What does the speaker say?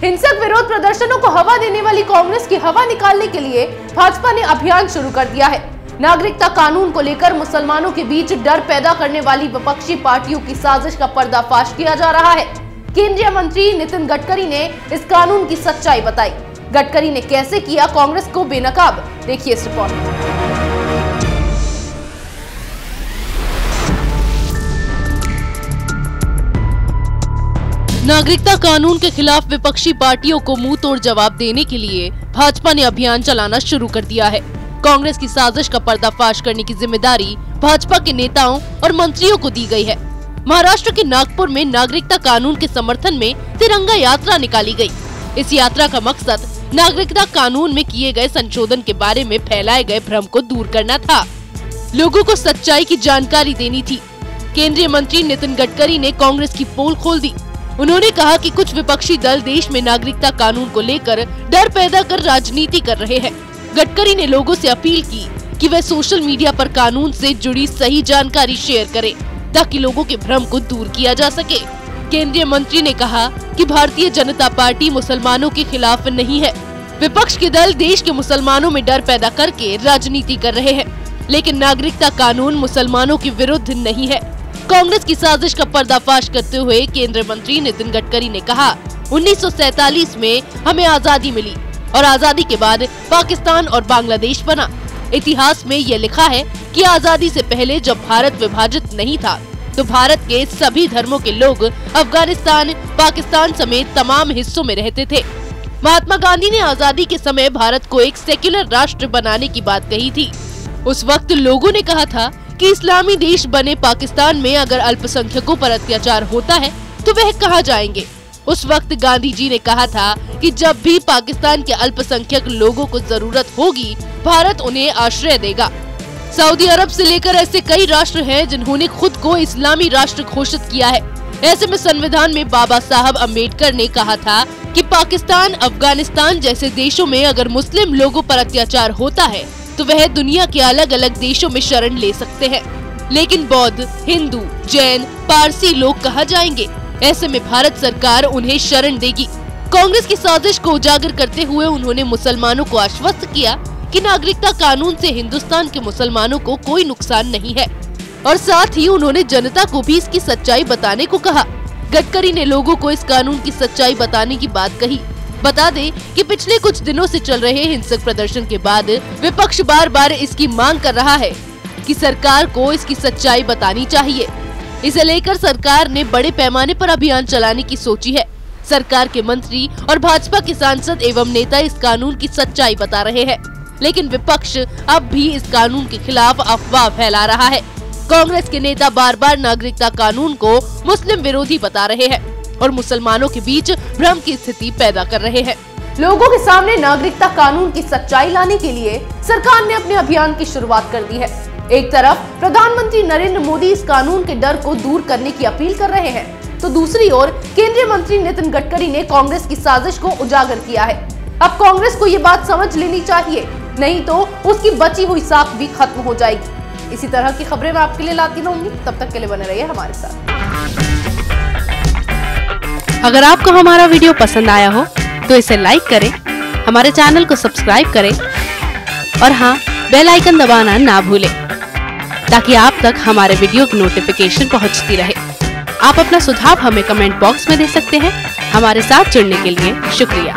हिंसक विरोध प्रदर्शनों को हवा देने वाली कांग्रेस की हवा निकालने के लिए भाजपा ने अभियान शुरू कर दिया है। नागरिकता कानून को लेकर मुसलमानों के बीच डर पैदा करने वाली विपक्षी पार्टियों की साजिश का पर्दाफाश किया जा रहा है। केंद्रीय मंत्री नितिन गडकरी ने इस कानून की सच्चाई बताई। गडकरी ने कैसे किया कांग्रेस को बेनकाब, देखिए इस रिपोर्ट में। नागरिकता कानून के खिलाफ विपक्षी पार्टियों को मुंह तोड़ जवाब देने के लिए भाजपा ने अभियान चलाना शुरू कर दिया है। कांग्रेस की साजिश का पर्दाफाश करने की जिम्मेदारी भाजपा के नेताओं और मंत्रियों को दी गई है। महाराष्ट्र के नागपुर में नागरिकता कानून के समर्थन में तिरंगा यात्रा निकाली गई। इस यात्रा का मकसद नागरिकता कानून में किए गए संशोधन के बारे में फैलाए गए भ्रम को दूर करना था। लोगों को सच्चाई की जानकारी देनी थी। केंद्रीय मंत्री नितिन गडकरी ने कांग्रेस की पोल खोल दी। उन्होंने कहा कि कुछ विपक्षी दल देश में नागरिकता कानून को लेकर डर पैदा कर राजनीति कर रहे हैं। गडकरी ने लोगों से अपील की कि वे सोशल मीडिया पर कानून से जुड़ी सही जानकारी शेयर करें ताकि लोगों के भ्रम को दूर किया जा सके। केंद्रीय मंत्री ने कहा कि भारतीय जनता पार्टी मुसलमानों के खिलाफ नहीं है। विपक्ष के दल देश के मुसलमानों में डर पैदा करके राजनीति कर रहे हैं, लेकिन नागरिकता कानून मुसलमानों के विरुद्ध नहीं है। कांग्रेस की साजिश का पर्दाफाश करते हुए केंद्रीय मंत्री नितिन गडकरी ने कहा, 1947 में हमें आजादी मिली और आजादी के बाद पाकिस्तान और बांग्लादेश बना। इतिहास में ये लिखा है कि आजादी से पहले जब भारत विभाजित नहीं था तो भारत के सभी धर्मों के लोग अफगानिस्तान, पाकिस्तान समेत तमाम हिस्सों में रहते थे। महात्मा गांधी ने आजादी के समय भारत को एक सेक्युलर राष्ट्र बनाने की बात कही थी। उस वक्त लोगों ने कहा था कि इस्लामी देश बने पाकिस्तान में अगर अल्पसंख्यकों पर अत्याचार होता है तो वह कहाँ जाएंगे। उस वक्त गांधी जी ने कहा था कि जब भी पाकिस्तान के अल्पसंख्यक लोगों को जरूरत होगी भारत उन्हें आश्रय देगा। सऊदी अरब से लेकर ऐसे कई राष्ट्र हैं जिन्होंने खुद को इस्लामी राष्ट्र घोषित किया है। ऐसे में संविधान में बाबा साहब अम्बेडकर ने कहा था कि पाकिस्तान, अफगानिस्तान जैसे देशों में अगर मुस्लिम लोगों पर अत्याचार होता है तो वह दुनिया के अलग अलग देशों में शरण ले सकते हैं, लेकिन बौद्ध, हिंदू, जैन, पारसी लोग कहाँ जाएंगे। ऐसे में भारत सरकार उन्हें शरण देगी। कांग्रेस की साजिश को उजागर करते हुए उन्होंने मुसलमानों को आश्वस्त किया कि नागरिकता कानून से हिंदुस्तान के मुसलमानों को कोई नुकसान नहीं है और साथ ही उन्होंने जनता को भी इसकी सच्चाई बताने को कहा। गडकरी ने लोगों को इस कानून की सच्चाई बताने की बात कही। बता दें कि पिछले कुछ दिनों से चल रहे हिंसक प्रदर्शन के बाद विपक्ष बार बार इसकी मांग कर रहा है कि सरकार को इसकी सच्चाई बतानी चाहिए। इसे लेकर सरकार ने बड़े पैमाने पर अभियान चलाने की सोची है। सरकार के मंत्री और भाजपा के सांसद एवं नेता इस कानून की सच्चाई बता रहे हैं, लेकिन विपक्ष अब भी इस कानून के खिलाफ अफवाह फैला रहा है। कांग्रेस के नेता बार बार नागरिकता कानून को मुस्लिम विरोधी बता रहे हैं और मुसलमानों के बीच भ्रम की स्थिति पैदा कर रहे हैं। लोगों के सामने नागरिकता कानून की सच्चाई लाने के लिए सरकार ने अपने अभियान की शुरुआत कर दी है। एक तरफ प्रधानमंत्री नरेंद्र मोदी इस कानून के डर को दूर करने की अपील कर रहे हैं, तो दूसरी ओर केंद्रीय मंत्री नितिन गडकरी ने कांग्रेस की साजिश को उजागर किया है। अब कांग्रेस को ये बात समझ लेनी चाहिए, नहीं तो उसकी बची हुई साख भी खत्म हो जाएगी। इसी तरह की खबरें मैं आपके लिए लाती रहूंगी, तब तक के लिए बने रहिए हमारे साथ। अगर आपको हमारा वीडियो पसंद आया हो तो इसे लाइक करें, हमारे चैनल को सब्सक्राइब करें और हाँ, बेल आइकन दबाना ना भूलें ताकि आप तक हमारे वीडियो की नोटिफिकेशन पहुंचती रहे। आप अपना सुझाव हमें कमेंट बॉक्स में दे सकते हैं। हमारे साथ जुड़ने के लिए शुक्रिया।